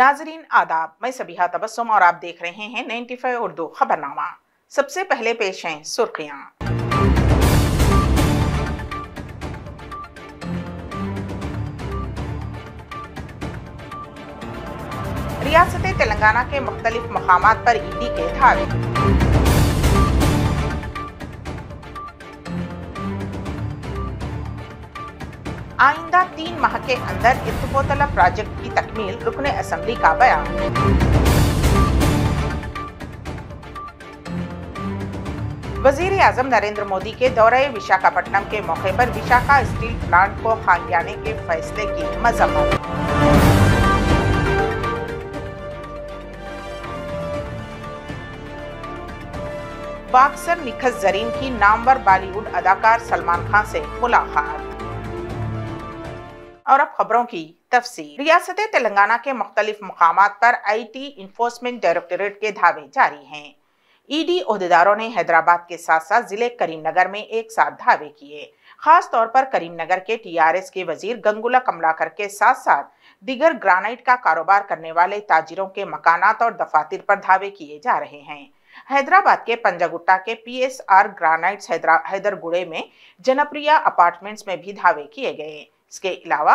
नाजरीन आदाब, मैं सबिहा तबस्सुम और आप देख रहे हैं 95 उर्दू खबरनामा। सबसे पहले पेश हैं सुर्खियां। रियासत तेलंगाना के मुख्तलिफ मकामात पर ईडी के धावे। आइंदा 3 माह के अंदर इत्तफोतला प्रोजेक्ट की तकमील, रुकने असेंबली का बयान। वजीर आजम नरेंद्र मोदी के दौरे विशाखापट्टनम के मौके पर विशाखा स्टील प्लांट को खांग्याने के फैसले की मजम्मत। बॉक्सर निखत जरीन की नामवर बॉलीवुड अदाकार सलमान खान से मुलाकात। और अब खबरों की तफसील। रियासत तेलंगाना के मुख्तलिफ मकामात पर IT इन्फोर्समेंट डायरेक्टोरेट के धावे जारी हैं। ईडी ओहदेदारों ने हैदराबाद के साथ साथ जिले करीमनगर में एक साथ धावे किए। खास तौर पर करीमनगर के TRS के वजीर गंगुला कमलाकर के साथ साथ दीगर ग्रेनाइट का कारोबार करने वाले ताजिरों के मकानात और दफातर पर धावे किए जा रहे हैं। हैदराबाद के पंजागुट्टा के PSR ग्रेनाइट्स हैदरगुड़े में जनप्रिया अपार्टमेंट्स में भी धावे किए गए। इसके अलावा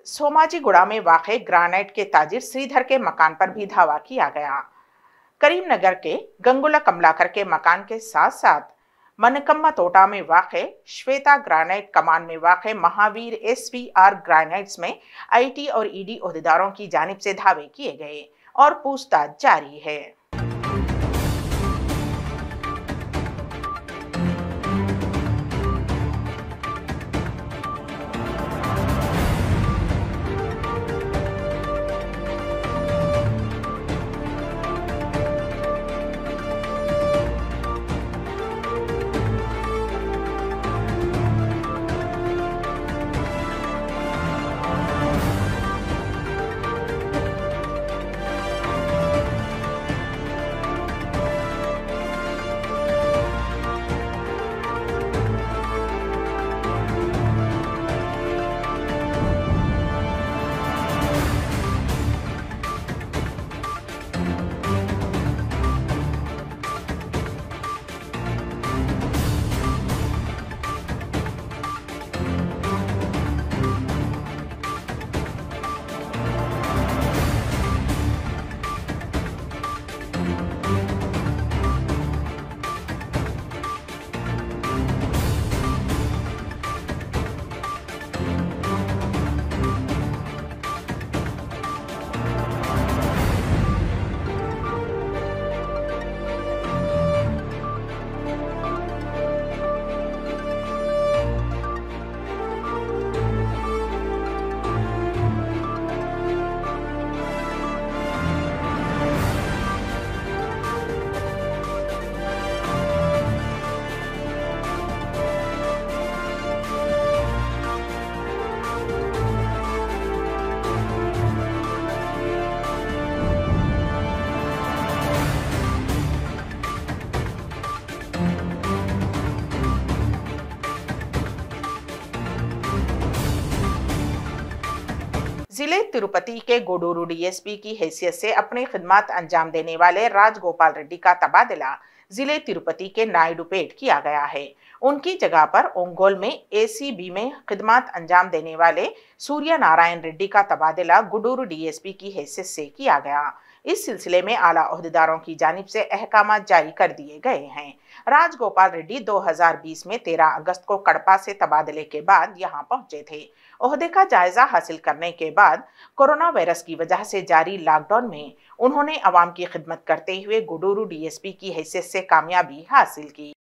सोमाजीगुड़ा में वाक़े ग्रेनाइट के ताजिर श्रीधर के मकान पर भी धावा किया गया। करीमनगर के गंगुला कमलाकर के मकान के साथ साथ मनकम्मा तोटा में वाक़े श्वेता ग्रेनाइट कमान में वाक़े महावीर SVR ग्रेनाइट्स में IT और ED ओहदेदारों की जानिब से धावे किए गए और पूछताछ जारी है। जिले तिरुपति के गोडूरू DSP की हैसियत से अपनी खिदमत अंजाम देने वाले राजगोपाल रेड्डी का तबादला जिले तिरुपति के नायडूपेट किया गया है। उनकी जगह पर ओंगोल में ACB में खिदमत अंजाम देने वाले सूर्य नारायण रेड्डी का तबादला गुडूरू DSP की हैसियत से किया गया। इस सिलसिले में आला ओहदेदारों की जानिब से अहकामात जारी कर दिए गए हैं। राजगोपाल रेड्डी 2020 में 13 अगस्त को कड़पा से तबादले के बाद यहां पहुंचे थे। ओहदे का जायजा हासिल करने के बाद कोरोना वायरस की वजह से जारी लॉकडाउन में उन्होंने अवाम की खिदमत करते हुए गुडूरू DSP की हैसियत से कामयाबी हासिल की।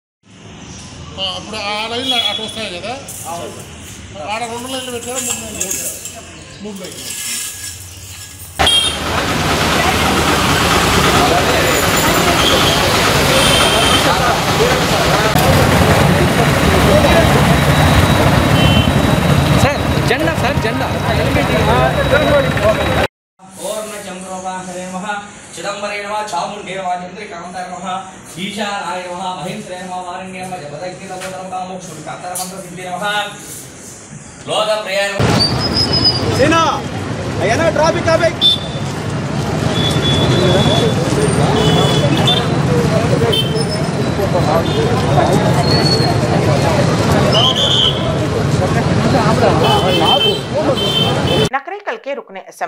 झंडा और न चंद्रोपाहरे नमः चिदंबरे नमः चामुंडे नमः चंद्रिकांताय नमः ईशानाय नमः महेंद्राय नमः वारण्ये नमः जपदग्नि तपोधर्म कामोक्षुर कातर मंत्र सिद्धि नमः लोक प्रिय नमः सेना अयना ट्रैफिक आवे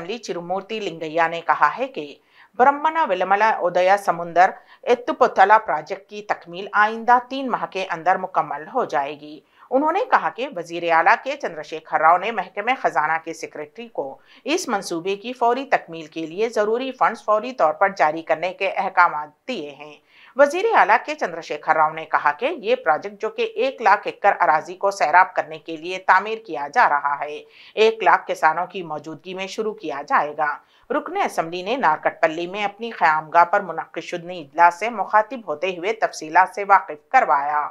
असेंबली चिरुमूर्ति लिंगैया ने कहा है कि ब्रह्मण विलमला उदय समुंदर एत्तुपोतला प्रोजेक्ट की तकमील आइंदा 3 माह के अंदर मुकम्मल हो जाएगी। उन्होंने कहा कि वजीर आला के चंद्रशेखर राव ने महकमे खजाना के सेक्रेटरी को इस मंसूबे की फौरी तकमील के लिए जरूरी फंड्स फौरी तौर पर जारी करने के अहकाम दिए हैं। वजीर आला के चंद्रशेखर राव ने कहा कि ये प्रोजेक्ट जो कि 1 लाख एकड़ अराजी को सैराब करने के लिए तामीर किया जा रहा है, 1 लाख किसानों की मौजूदगी में शुरू किया जाएगा। रुकने असेंबली ने नारकटपल्ली में अपनी क़यामगाह पर मुनक्किद इजलास से मुखातिब होते हुए तफसीलात से वाकिफ करवाया।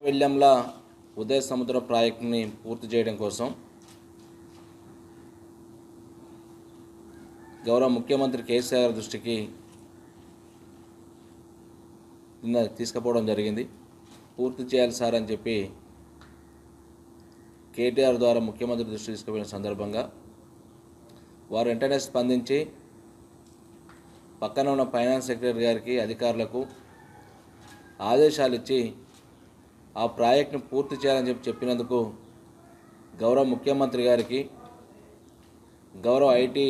వెల్లంలా ఉదయ సముద్ర ప్రాజెక్టుని పూర్తి చేయడం కోసం గౌరవ ముఖ్యమంత్రి కేసీఆర్ దృష్టికి నిన్న తీసుకుపోవడం జరిగింది। పూర్తి చేయాలి సార్ అని చెప్పి కేటీఆర్ ద్వారా ముఖ్యమంత్రి దృష్టికి తీసుకుపోయిన సందర్భంగా వారు వెంటనే స్పందించి పక్కన ఉన్న ఫైనాన్స్ సెక్రటరీ గారికి అధికారులకు ఆదేశాలు ఇచ్చి ఆ ప్రాజెక్టును పూర్తి చేయాలని చెప్పినందుకు గౌరవ ముఖ్యమంత్రి గారికి, గౌరవ ఐటీ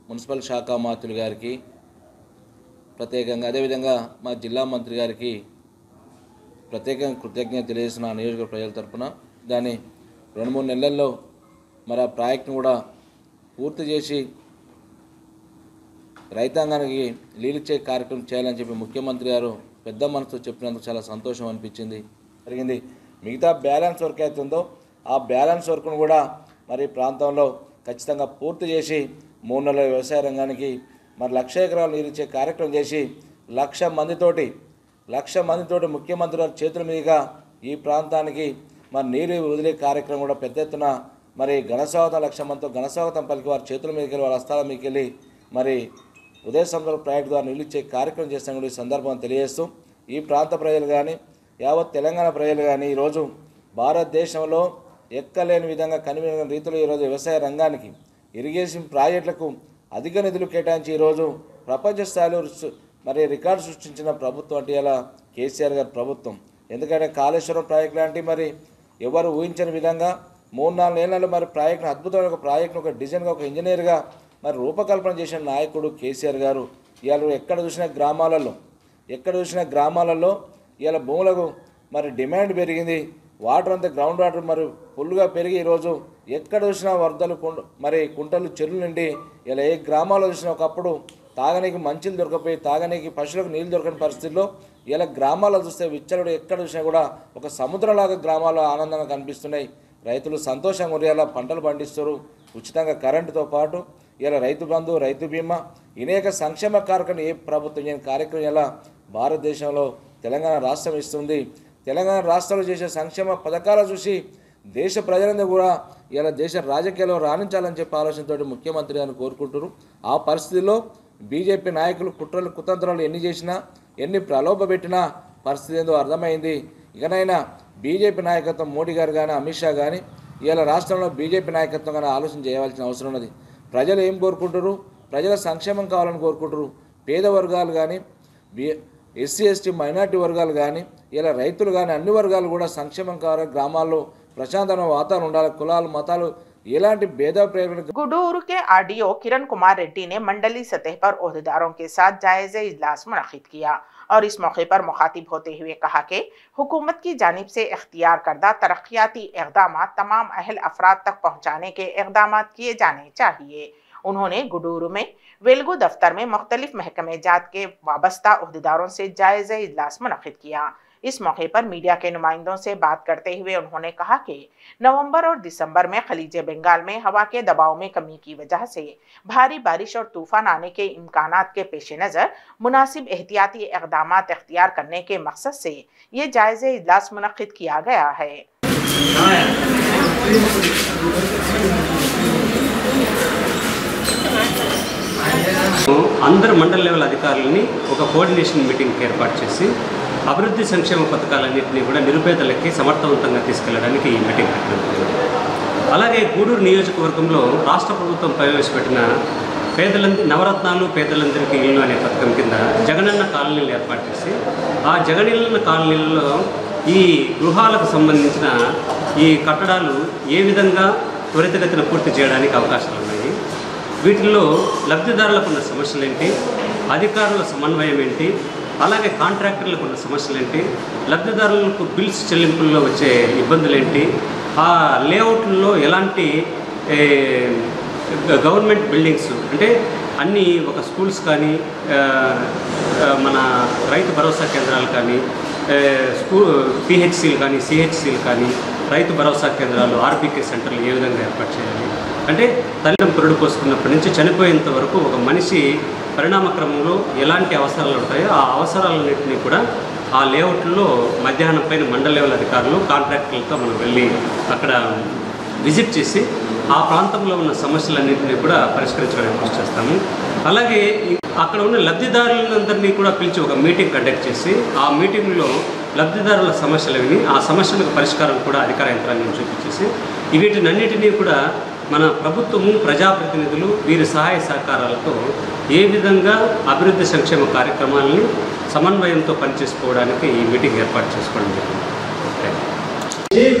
మున్సిపల్ శాఖ మంత్రులు గారికి ప్రత్యేకంగా, అదేవిధంగా మా జిల్లా మంత్రి గారికి ప్రత్యేకంగా కృతజ్ఞత తెలియజేసిన నియోజకవర్గ ప్రజల తరఫున దాన్ని 2-3 నెలల్లో మరి ఆ ప్రాజెక్టును కూడా పూర్తి చేసి రైతాంగానికి నీళ్ళిచ్చే కార్యక్రమం చేయాలని చెప్పి ముఖ్యమంత్రి గారు పెద్ద మనసుతో చెప్పినందుకు చాలా సంతోషం అనిపించింది జరిగింది। మిగతా బ్యాలెన్స్ వర్క్ అవుతుందో ఆ బ్యాలెన్స్ వర్క్ను కూడా మరి ప్రాంతంలో ఖచ్చితంగా పూర్తి చేసి 3 నెలల వ్యవసాయ రంగానికి మరి 1,00,000 ఎకరాలు నీరిచ్చే కార్యక్రమం చేసి 1,00,000 మందితోటి ముఖ్యమంత్రి గారి చేతుల మీదుగా ఈ ప్రాంతానికి మరి నీరు వదిలే కార్యక్రమం కూడా పెద్ద ఎత్తున మరి ఘనస్వాగతం 1,00,000 మందితో ఘనస్వాగతం పలికి వారి చేతుల మీదకి వెళ్ళి వాళ్ళ హస్తాల మీదకి వెళ్ళి మరి ఉదయ సముద్ర ప్రాజెక్టు ద్వారా నీళ్ళు ఇచ్చే కార్యక్రమం చేస్తాను కూడా ఈ సందర్భంగా తెలియజేస్తూ ఈ ప్రాంత ప్రజలు కానీ యావత్ తెలంగాణ ప్రజలు కానీ ఈరోజు భారతదేశంలో ఎక్కలేని విధంగా కనివిన రీతిలో ఈరోజు వ్యవసాయ రంగానికి ఇరిగేషన్ ప్రాజెక్టులకు అధిక నిధులు కేటాయించి ఈరోజు ప్రపంచ స్థాయిలో మరి రికార్డు సృష్టించిన ప్రభుత్వం అంటే ఇలా కేసీఆర్ గారి ప్రభుత్వం। ఎందుకంటే కాళేశ్వరం ప్రాజెక్టు లాంటి మరి ఎవరు ఊహించని విధంగా 3-4 నెలల్లో మరి ప్రాజెక్టును అద్భుతమైన ఒక ప్రాజెక్టును ఒక డిజైన్గా ఒక ఇంజనీర్గా మరి రూపకల్పన చేసిన నాయకుడు కేసీఆర్ గారు। ఇవాళ ఎక్కడ చూసిన గ్రామాలలో ఇవాళ భూములకు మరి డిమాండ్ పెరిగింది, వాటర్ అంతా గ్రౌండ్ వాటర్ మరి ఫుల్గా పెరిగి ఈరోజు ఎక్కడ చూసినా వరదలు మరి కుంటలు చెరువులు నిండి ఇలా ఏ గ్రామాల్లో చూసినా ఒకప్పుడు తాగనీకి మంచిలు దొరకపోయి తాగనీకి పశువులకు నీళ్ళు దొరకని పరిస్థితుల్లో ఇలా గ్రామాల్లో చూస్తే విచ్చలుడు ఎక్కడ చూసినా కూడా ఒక సముద్రంలాగా గ్రామాల్లో ఆనందంగా కనిపిస్తున్నాయి। రైతులు సంతోషంగా ఉరియాల పంటలు పండిస్తారు, ఉచితంగా కరెంటుతో పాటు ఇలా రైతు బంధు, రైతు బీమా అనేక సంక్షేమ కార్యక్రమం ఏ ప్రభుత్వం చేయని కార్యక్రమం ఇలా భారతదేశంలో తెలంగాణ రాష్ట్రం ఇస్తుంది। తెలంగాణ రాష్ట్రంలో చేసే సంక్షేమ పథకాలు చూసి దేశ ప్రజలందరూ కూడా ఇలా దేశ రాజకీయాల్లో రాణించాలని చెప్పి ఆలోచనతో ముఖ్యమంత్రి గారిని కోరుకుంటారు। ఆ పరిస్థితుల్లో బీజేపీ నాయకులు కుట్రలు కుతంత్రాలు ఎన్ని చేసినా ఎన్ని ప్రలోభ పెట్టినా పరిస్థితి ఏందో అర్థమైంది। ఇకనైనా బీజేపీ నాయకత్వం మోడీ గారు కానీ అమిత్ షా కానీ ఇలా రాష్ట్రంలో బీజేపీ నాయకత్వం కానీ ఆలోచన చేయవలసిన అవసరం ఉన్నది। ప్రజలు ఏం కోరుకుంటారు? ప్రజల సంక్షేమం కావాలని కోరుకుంటారు। పేద వర్గాలు కానీ ఎస్సీ ఎస్టీ మైనార్టీ వర్గాలు కానీ ఇలా రైతులు కానీ అన్ని వర్గాలు కూడా సంక్షేమం కావాలి, గ్రామాల్లో ప్రశాంతమైన వాతావరణం ఉండాలి, కులాలు మతాలు एलांटी भेदभाव प्रेरणा। गुडूर के आरडीओ किरण कुमार रेड्डी ने मंडली सतह पर ओहदेदारों के साथ जायज़े इजलास मुनक़िद किया और इस मौके पर मुखातिब होते हुए कहा कि हुकूमत की जानिब से इख्तियार करदा तरक्याती इक़दाम तमाम अहल अफराद तक पहुँचाने के इक़दाम किए जाने चाहिए। उन्होंने गुडूर में वेलगू दफ्तर में मुख्तलिफ महकमे जात के वाबस्ता ओहदेदारों से जायज़े इजलास मुनक़िद किया। इस मौके पर मीडिया के नुमाइंदों से बात करते हुए उन्होंने कहा कि नवंबर और दिसंबर में खलीज बंगाल में हवा के दबाव में कमी की वजह से भारी बारिश और तूफान आने के इम्कानात के पेश नज़र मुनासिब एहतियाती इक़दाम इख्तियार करने के मकसद से ये जायज़े इजलास मुनक़िद किया गया है। अंदर मंडल लेवल अधिकारुलनी ఒక కోఆర్డినేషన్ మీటింగ్ ఏర్పాటు చేసి అభివృద్ధి సంక్షేమ పథకాలన్నింటినీ కూడా నిరుపేదలకి సమర్థవంతంగా తీసుకెళ్లడానికి ఈ మీటింగ్ పెట్టింది। అలాగే గూడూరు నియోజకవర్గంలో రాష్ట్ర ప్రభుత్వం ప్రవేశపెట్టిన నవరత్నాలు పేదలందరికీ ఇల్లు అనే పథకం కింద జగనన్న కాలనీలు ఏర్పాటు చేసి ఆ జగనన్న కాలనీలలో ఈ గృహాలకు సంబంధించిన ఈ కట్టడాలు ఏ విధంగా త్వరితగతిన పూర్తి చేయడానికి అవకాశాలు ఉన్నాయి। వీటిల్లో లబ్ధిదారులకు ఉన్న సమస్యలు ఏంటి, అధికారుల సమన్వయం ఏంటి, అలాగే కాంట్రాక్టర్లకు ఉన్న సమస్యలు ఏంటి, లబ్ధిదారులకు బిల్స్ చెల్లింపుల్లో వచ్చే ఇబ్బందులు ఏంటి, ఆ లేఅవుట్లో ఎలాంటి గవర్నమెంట్ బిల్డింగ్స్ అంటే అన్నీ ఒక స్కూల్స్ కానీ మన రైతు భరోసా కేంద్రాలు కానీ పిహెచ్సిలు కానీ సిహెచ్సిలు కానీ రైతు భరోసా కేంద్రాలు ఆర్బీకే సెంటర్లు ఏ విధంగా ఏర్పాటు చేయాలి అంటే తల్లి పురుడు పోసుకున్నప్పటి నుంచి చనిపోయేంత వరకు ఒక మనిషి పరిణామ క్రమంలో ఎలాంటి అవసరాలు ఉంటాయో ఆ అవసరాలన్నింటినీ కూడా ఆ లేఅవుట్లో మధ్యాహ్నం పైన మండల లెవెల్ అధికారులు కాంట్రాక్టర్లతో మనం వెళ్ళి అక్కడ విజిట్ చేసి ఆ ప్రాంతంలో ఉన్న సమస్యలన్నింటినీ కూడా పరిష్కరించడానికి కృషి చేస్తాము. అలాగే అక్కడ ఉన్న లబ్ధిదారులందరినీ కూడా పిలిచి ఒక మీటింగ్ కండక్ట్ చేసి ఆ మీటింగ్లో లబ్ధిదారుల సమస్యలు విని ఆ సమస్యలకు పరిష్కారం కూడా అధికార యంత్రాంగం చూపించేసి వీటినన్నిటినీ కూడా మన ప్రభుత్వము ప్రజాప్రతినిధులు వీరి సహాయ సహకారాలతో ఏ విధంగా అభివృద్ధి సంక్షేమ కార్యక్రమాలని సమన్వయంతో పనిచేసుకోవడానికి ఈ మీటింగ్ ఏర్పాటు చేసుకోవడం జరిగింది.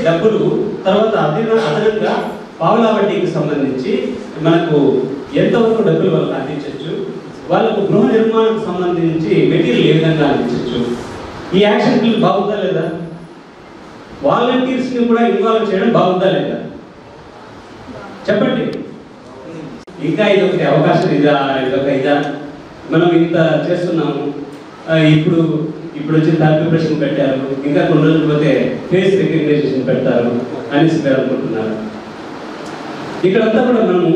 డబ్బులు తర్వాత అదనంగా పావులా వడ్డీకి సంబంధించి మనకు ఎంతవరకు డబ్బులు వాళ్ళకి అందించవచ్చు, వాళ్ళకు గృహ నిర్మాణానికి సంబంధించి మెటీరియల్ ఏ విధంగా అందించవచ్చు, ఈ యాక్షన్ ప్లాన్ బాగుందా లేదా, వాలంటీర్స్ని కూడా ఇన్వాల్వ్ చేయడం బాగుందా లేదా చెప్పండి. ఇంకా ఇదొకటి అవకాశం ఇదా మనం ఇంత చేస్తున్నాము, ఇప్పుడు వచ్చి థర్డ్ ప్రశ్న పెట్టారు, ఇంకా కొన్ని రోజులు పోతే ఫేస్ రికగ్నైజేషన్ పెడతారు అనేసి మీరు అనుకుంటున్నారు. ఇక్కడంతా కూడా మనము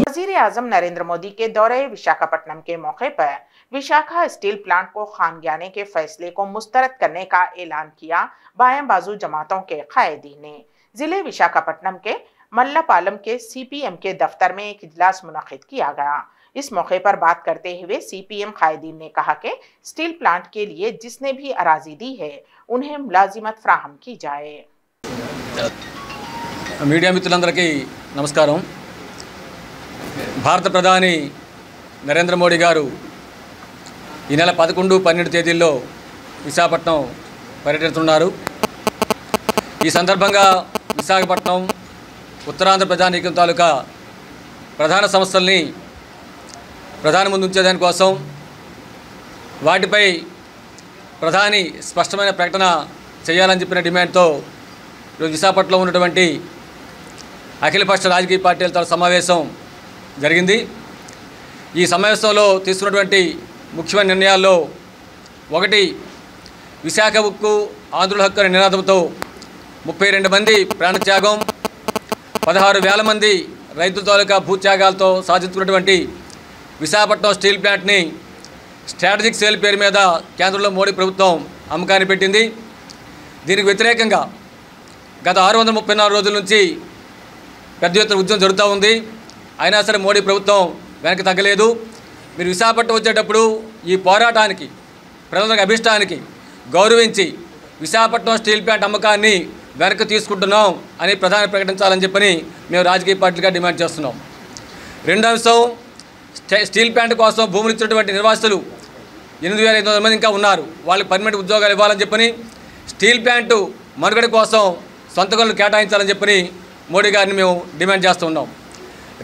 वज़ीर आज़म नरेंद्र मोदी के दौरे विशाखापट्टनम के मौके पर विशाखा स्टील प्लांट को खानगियाने के फैसले को मुस्तरद करने का ऐलान किया बाएं बाजू जमातों के कायदीन ने। जिले विशाखापट्टनम के मल्लापालम के सीपीएम के दफ्तर में एक इजलास मुनक़िद किया गया। इस मौके पर बात करते हुए सीपीएम कायदीन ने कहा कि स्टील प्लांट के लिए जिसने भी अराजी दी है उन्हें मुलाजिमत फ्राहम की जाए। मीडिया मित्रुలందరికీ నమస్కారం. భారత ప్రధాని నరేంద్ర మోడీ గారు ఈ నెల 11, 12 తేదీల్లో విశాఖపట్నం పర్యటిస్తున్నారు. ఈ సందర్భంగా విశాఖపట్నం ఉత్తరాంధ్ర ప్రజానీకం తాలూకా ప్రధాన సమస్యల్ని ప్రధాని ముందు ఉంచేదాని కోసం వాటిపై ప్రధాని స్పష్టమైన ప్రకటన చేయాలని చెప్పిన డిమాండ్తో ఈరోజు విశాఖపట్నంలో ఉన్నటువంటి అఖిలపక్ష రాజకీయ పార్టీలతో సమావేశం జరిగింది. ఈ సమావేశంలో తీసుకున్నటువంటి ముఖ్యమైన నిర్ణయాల్లో ఒకటి, విశాఖ ఉక్కు ఆంధ్రుల హక్కు అనే నినాదంతో 32 మంది ప్రాణత్యాగం, 16,000 మంది రైతుల తాలూకా భూత్యాగాలతో సాధించుకున్నటువంటి విశాఖపట్నం స్టీల్ ప్లాంట్ని స్ట్రాటజిక్ సేల్ పేరు మీద కేంద్రంలో మోడీ ప్రభుత్వం అమ్మకాన్ని పెట్టింది. దీనికి వ్యతిరేకంగా గత 634 రోజుల నుంచి పెద్ద ఎత్తున ఉద్యమం జరుగుతూ ఉంది. అయినా సరే మోడీ ప్రభుత్వం వెనక్కి తగ్గలేదు. మీరు విశాఖపట్నం వచ్చేటప్పుడు ఈ పోరాటానికి ప్రజల అభిష్టానికి గౌరవించి విశాఖపట్నం స్టీల్ ప్లాంట్ అమ్మకాన్ని వెనక్కి తీసుకుంటున్నాం అని ప్రధాని ప్రకటించాలని చెప్పని మేము రాజకీయ పార్టీలుగా డిమాండ్ చేస్తున్నాం. రెండో అంశం, స్టీల్ ప్లాంట్ కోసం భూములు ఇచ్చినటువంటి నిర్వాసితులు 8,500 మంది ఇంకా ఉన్నారు. వాళ్ళకి పర్మనెంట్ ఉద్యోగాలు ఇవ్వాలని చెప్పని, స్టీల్ ప్లాంటు మనుగడ కోసం సొంత గనులు కేటాయించాలని చెప్పని మోడీ గారిని మేము డిమాండ్ చేస్తున్నాం.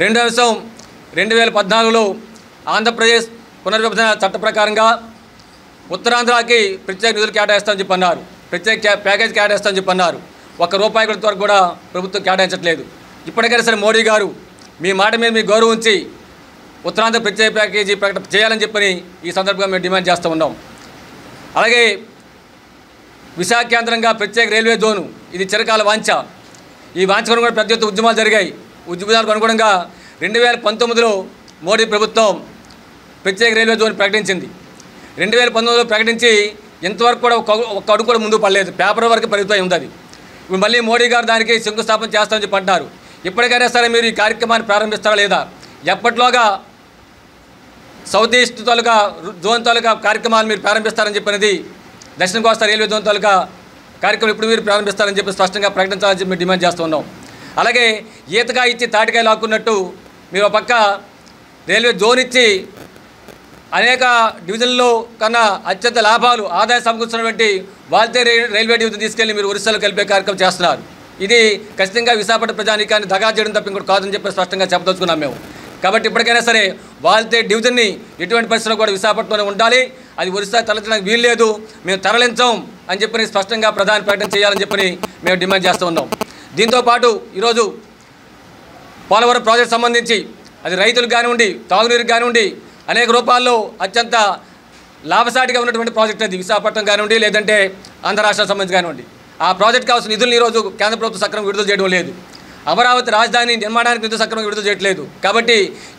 రెండో అంశం, 2014లో ఆంధ్రప్రదేశ్ పునర్విభజన చట్ట ప్రకారంగా ఉత్తరాంధ్రకి ప్రత్యేక నిధులు కేటాయిస్తామని చెప్పి అన్నారు, ప్రత్యేక ప్యాకేజ్ కేటాయిస్తామని చెప్పి అన్నారు. ₹1 వరకు కూడా ప్రభుత్వం కేటాయించట్లేదు. ఇప్పటికైనా సరే మోడీ గారు మీ మాట మీద మీ గౌరవం ఉంచి ఉత్తరాంధ్ర ప్రత్యేక ప్యాకేజీ ప్రకటన చేయాలని చెప్పని ఈ సందర్భంగా మేము డిమాండ్ చేస్తూ ఉన్నాం. అలాగే విశాఖ కేంద్రంగా ప్రత్యేక రైల్వే జోను, ఇది చిరకాల వాంఛ. ఈ వాంఛకు కూడా పెద్ద ఎత్తున ఉద్యమాలు జరిగాయి. ఉద్యమాలకు అనుగుణంగా 2019లో మోడీ ప్రభుత్వం ప్రత్యేక రైల్వే జోన్ ప్రకటించింది. 2019లో ప్రకటించి ఇంతవరకు కూడా ఒక అడుగు కూడా ముందుకు పడలేదు, పేపర్ వరకు పరిమితం ఉంది. ఇప్పుడు మళ్ళీ మోడీ గారు దానికి శంకుస్థాపన చేస్తామని చెప్పి అంటారు. ఇప్పటికైనా సరే మీరు ఈ కార్యక్రమాన్ని ప్రారంభిస్తారా లేదా, ఎప్పట్లోగా సౌత్ ఈస్ట్ తాలూకా జోన్ తాలూకా కార్యక్రమాలు మీరు ప్రారంభిస్తారని చెప్పినది, దక్షిణ కోస్తా రైల్వే జోన్ తాలూకా కార్యక్రమం ఇప్పుడు మీరు ప్రారంభిస్తారని చెప్పి స్పష్టంగా ప్రకటించాలని చెప్పి మేము డిమాండ్ చేస్తున్నాం. అలాగే ఈతగా ఇచ్చి తాటికాయ లాక్కున్నట్టు మీరు ఒక పక్క రైల్వే జోన్ ఇచ్చి అనేక డివిజన్లో కన్నా అత్యంత లాభాలు ఆదాయం సమకూర్చున్నటువంటి వాల్తే రైల్వే డివిజన్ తీసుకెళ్లి మీరు ఒరిస్సాలో కలిపే కార్యక్రమం చేస్తున్నారు. ఇది ఖచ్చితంగా విశాఖపట్నం ప్రజానీకాన్ని దగా చేయడం తప్ప ఇంకోటి కాదని చెప్పి స్పష్టంగా చెప్పదలుచుకున్నాం. మేము కాబట్టి ఇప్పటికైనా సరే వాల్తే డివిజన్ని ఎటువంటి పరిస్థితుల్లో కూడా విశాఖపట్నంలో ఉండాలి, అది ఒరిస్సా తరలించడానికి వీల్లేదు, మేము తరలించాం అని చెప్పి స్పష్టంగా ప్రధాని ప్రకటన చేయాలని చెప్పి మేము డిమాండ్ చేస్తూ ఉన్నాం. దీంతోపాటు ఈరోజు పోలవరం ప్రాజెక్టు సంబంధించి అది రైతులకు కానివ్వండి, తాగునీరుకు కానివ్వండి, అనేక రూపాల్లో అత్యంత లాభసాటిగా ఉన్నటువంటి ప్రాజెక్ట్ అది. విశాఖపట్నం కానివ్వండి, లేదంటే ఆంధ్ర రాష్ట్రానికి సంబంధించి కానివ్వండి, ఆ ప్రాజెక్ట్ కావాల్సిన నిధులను ఈరోజు కేంద్ర ప్రభుత్వం సక్రమంగా విడుదల చేయడం లేదు. అమరావతి రాజధాని నిర్మాణానికి నిధులు సక్రమంగా విడుదల చేయట్లేదు. కాబట్టి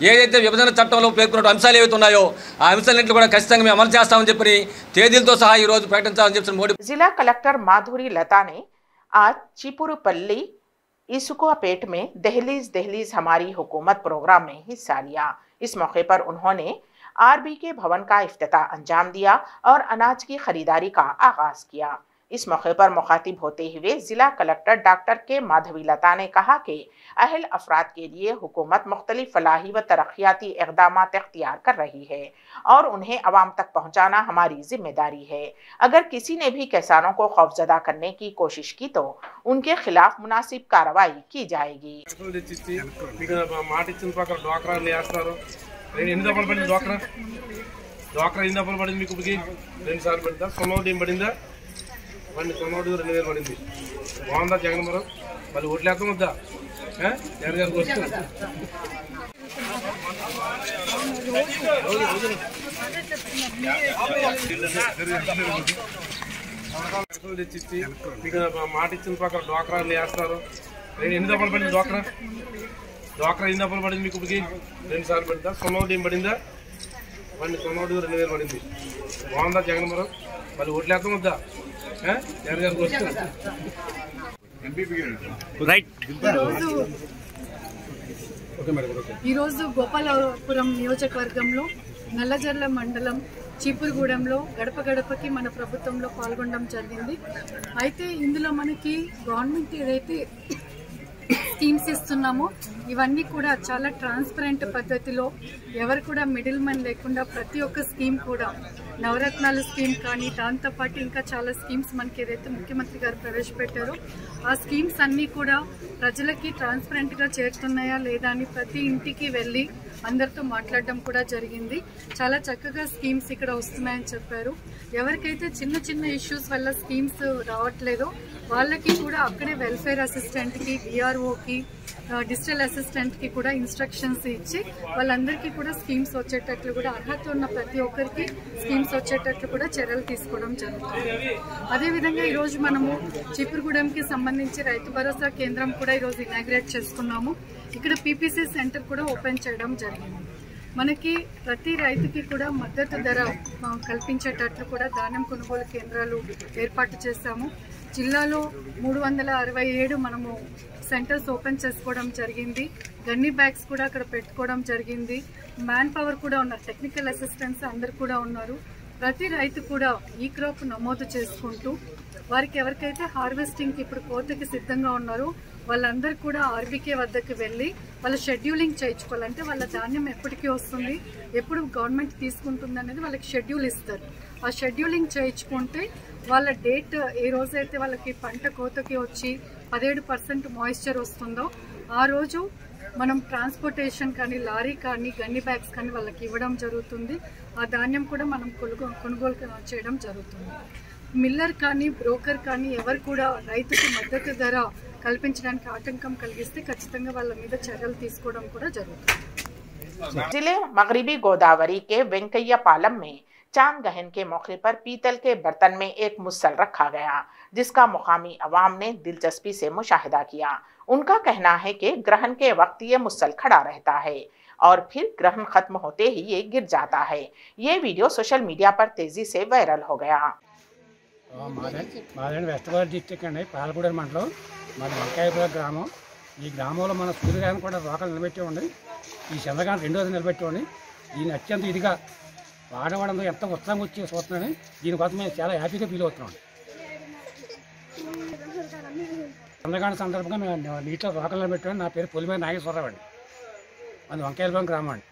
ఏదైతే విభజన చట్టంలో పేర్కొన్న అంశాలు ఏవైతే ఉన్నాయో ఆ అంశాలన్నింటినీ కూడా ఖచ్చితంగా మేము అమలు చేస్తామని చెప్పి తేదీలతో సహా ఈ రోజు ప్రకటించాలని చెప్పి మోడీ. जिला कलेक्टर माधुरी लता ने आज चिपुरुपल्ली इसुकापेट में दहलीज हमारी हुकूमत प्रोग्राम में हिस्सा लिया। इस मौके पर उन्होंने आरबीके भवन का इफ्तिताह अंजाम दिया और अनाज की खरीदारी का आगाज किया। इस मौके पर मुखातिब होते हुए जिला कलेक्टर डॉक्टर के माधवी लता ने कहा कि अहल अफराद के लिए हुकूमत मुख्तलिफ फलाही व तरक्याती इक़दामात इख्तियार कर रही है और उन्हें अवाम तक पहुँचाना हमारी जिम्मेदारी है। अगर किसी ने भी किसानों को खौफजदा करने की कोशिश की तो उनके खिलाफ मुनासिब कार्रवाई की जाएगी। వాడిని సొన్నోడు 2000 పడింది. బాగుందా జగన్ మరం? మళ్ళీ ఓట్లు వేస్తాం వద్దా? జగన్ గారికి వస్తుంది తెచ్చిచ్చి మీకు మాట ఇచ్చిన ప్రకారం డ్వాక్రాలు వేస్తారు. ఎన్ని దఫలు పడింది డ్వాక్రా? ఎన్ని దఫలు పడింది మీకు? 2 సార్లు పడిందా? సొన్నోడు ఏం పడిందా? వాడిని సొన్నోడు 2000 పడింది. బాగుందా జగన్ మరం? మళ్ళీ ఓట్లు వేస్తాం వద్దా? ఈరోజు గోపాలపురం నియోజకవర్గంలో నల్లజర్ల మండలం చీపురుగూడెంలో గడప గడపకి మన ప్రభుత్వంలో పాల్గొనడం జరిగింది. అయితే ఇందులో మనకి గవర్నమెంట్ ఏదైతే స్కీమ్స్ ఇస్తున్నామో ఇవన్నీ కూడా చాలా ట్రాన్స్పరెంట్ పద్ధతిలో ఎవరు కూడా మిడిల్ మ్యాన్ లేకుండా ప్రతి ఒక్క స్కీమ్ కూడా నవరత్నాల స్కీమ్ కానీ దాంతోపాటు ఇంకా చాలా స్కీమ్స్ మనకి ఏదైతే ముఖ్యమంత్రి గారు ప్రవేశపెట్టారో ఆ స్కీమ్స్ అన్నీ కూడా ప్రజలకి ట్రాన్స్పరెంట్గా చేరుతున్నాయా లేదా అని ప్రతి ఇంటికి వెళ్ళి అందరితో మాట్లాడడం కూడా జరిగింది. చాలా చక్కగా స్కీమ్స్ ఇక్కడ వస్తున్నాయని చెప్పారు. ఎవరికైతే చిన్న చిన్న ఇష్యూస్ వల్ల స్కీమ్స్ రావట్లేదో వాళ్ళకి కూడా అక్కడే వెల్ఫేర్ అసిస్టెంట్కి, డిఆర్ఓకి, డిజిటల్ అసిస్టెంట్కి కూడా ఇన్స్ట్రక్షన్స్ ఇచ్చి వాళ్ళందరికీ కూడా స్కీమ్స్ వచ్చేటట్లు కూడా అర్హత ఉన్న ప్రతి ఒక్కరికి స్కీమ్స్ వచ్చేటట్లు కూడా చర్యలు తీసుకోవడం జరుగుతుంది. అదేవిధంగా ఈరోజు మనము చీపురుగూడెంకి సంబంధించి రైతు భరోసా కేంద్రం కూడా ఈరోజు ఇనాగ్రేట్ చేసుకున్నాము. ఇక్కడ పీపీసీ సెంటర్ కూడా ఓపెన్ చేయడం జరిగింది. మనకి ప్రతి రైతుకి కూడా మద్దతు ధర కల్పించేటట్లు కూడా ధాన్యం కొనుగోలు కేంద్రాలు ఏర్పాటు చేశాము. జిల్లాలో 367 మనము సెంటర్స్ ఓపెన్ చేసుకోవడం జరిగింది. గన్నీ బ్యాగ్స్ కూడా అక్కడ పెట్టుకోవడం జరిగింది. మ్యాన్ పవర్ కూడా ఉన్నారు, టెక్నికల్ అసిస్టెంట్స్ అందరు కూడా ఉన్నారు. ప్రతి రైతు కూడా ఈ క్రాప్ నమోదు చేసుకుంటూ వారికి ఎవరికైతే హార్వెస్టింగ్కి ఇప్పుడు కోతకి సిద్ధంగా ఉన్నారో వాళ్ళందరూ కూడా ఆర్బీకే వద్దకు వెళ్ళి వాళ్ళ షెడ్యూలింగ్ చేయించుకోవాలంటే వాళ్ళ ధాన్యం ఎప్పటికీ వస్తుంది, ఎప్పుడు గవర్నమెంట్ తీసుకుంటుంది అనేది వాళ్ళకి షెడ్యూల్ ఇస్తారు. ఆ షెడ్యూలింగ్ చేయించుకుంటే వాళ్ళ డేట్ ఏ రోజైతే వాళ్ళకి పంట కోతకి వచ్చి 17% మాయిశ్చర్ వస్తుందో ఆ రోజు మనం ట్రాన్స్పోర్టేషన్ కానీ లారీ కానీ గన్ని బ్యాగ్స్ కానీ వాళ్ళకి ఇవ్వడం జరుగుతుంది. ఆ ధాన్యం కూడా మనం కొనుగోలు చేయడం జరుగుతుంది. మిల్లర్ కానీ బ్రోకర్ కానీ ఎవరు కూడా రైతుకి మద్దతు ధర కల్పించడానికి ఆటంకం కలిగిస్తే ఖచ్చితంగా వాళ్ళ మీద చర్యలు తీసుకోవడం కూడా జరుగుతుంది. जिले मगरिबी गोदावरी के वेंकैया पालम में चांद गहन के मौके पर पीतल के बर्तन में एक मुसल रखा गया, जिसका मुकामी अवाम ने दिलचस्पी से मुशाहिदा किया। उनका कहना है कि ग्रहण के वक्त ये मुसल खड़ा रहता है और फिर ग्रहण खत्म होते ही ये गिर जाता है। ये वीडियो सोशल मीडिया पर तेजी से वायरल हो गया। వెస్ట్ గోదావరి డిస్టిక్ అండి, పాలగూడెం మండలం, మాది వంకాయపురం గ్రామం. ఈ గ్రామంలో మన సూర్యగాని కూడా రోకలు నిలబెట్టేవండి. ఈ చంద్రగాని 2వ నిలబెట్టేవండి. ఈయన అత్యంత ఇదిగా వాడవాడంలో ఎంత ఉత్సాహంగా వచ్చి చూస్తున్నాను. దీనికోసం మేము చాలా హ్యాపీగా ఫీల్ అవుతున్నాం. చంద్రగాని సందర్భంగా మేము నీటిలో రోకలు నిలబెట్టామని. నా పేరు పొలిమేర నాగేశ్వరరావు అండి, అది వంకాయపురం గ్రామం అండి.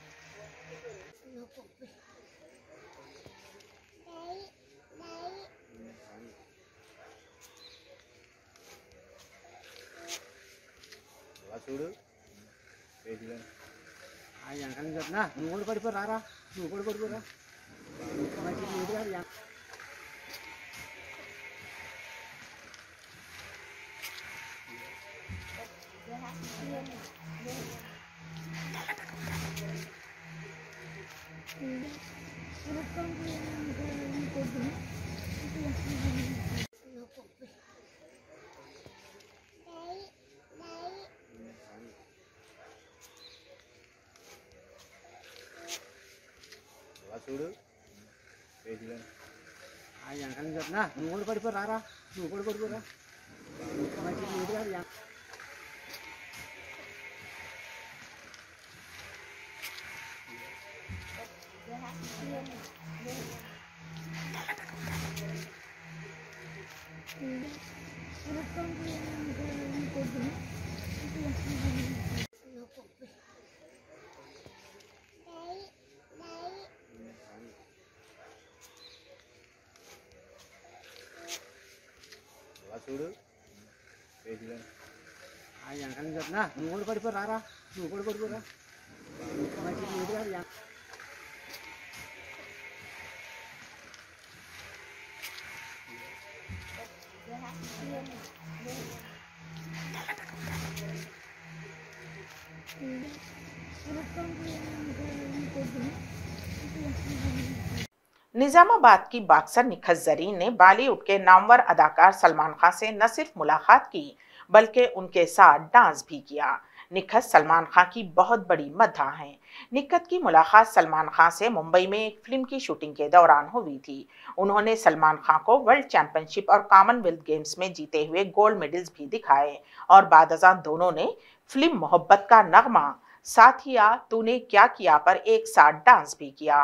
निजामाबाद की बॉक्सर निखत जरीन ने बॉलीवुड के नामवर अदाकार सलमान खान से न सिर्फ मुलाकात की बल्कि उनके साथ डांस भी किया। निखत सलमान खान की बहुत बड़ी मद्दाह हैं। निखत की मुलाकात सलमान खान से मुंबई में एक फिल्म की शूटिंग के दौरान हुई थी। उन्होंने सलमान खान को वर्ल्ड चैंपियनशिप और कॉमनवेल्थ गेम्स में जीते हुए गोल्ड मेडल्स भी दिखाए और बादअज़ां दोनों ने फिल्म मोहब्बत का नगमा साथिया तूने क्या किया पर एक साथ डांस भी किया।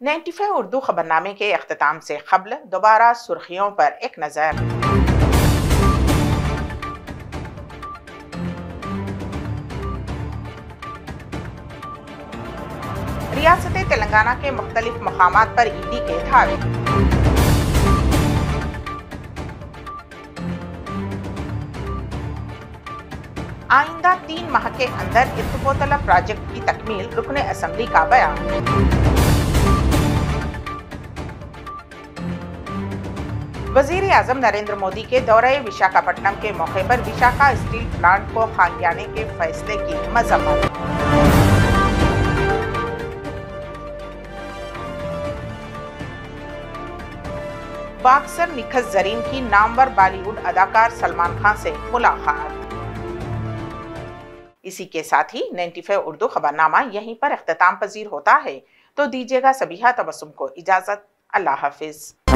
नाइन्टी उर्दू खबरनामे के अख्तिताम से क़ब्ल दोबारा सुर्खियों पर एक नज़र। रियासत तेलंगाना के मुख्तलिफ मकामात पर ईडी के धावे। आइंदा 3 माह के अंदर इत्तफोतला प्रोजेक्ट की तकमील, रुकने असेंबली का बयान। वजीर आजम नरेंद्र मोदी के दौरे विशाखापट्टनम के मौके पर विशाखा स्टील प्लांट को खांगियाने के फैसले की मजम्मत। बॉक्सर निखत जरीन की नामवर बॉलीवुड अदाकार सलमान खान से मुलाकात। इसी के साथ ही 95 उर्दू खबरनामा यहीं पर अख्तिताम पजीर होता है। तो दीजिएगा सबीहा तबस्सुम को इजाजत। अल्लाह हाफिज।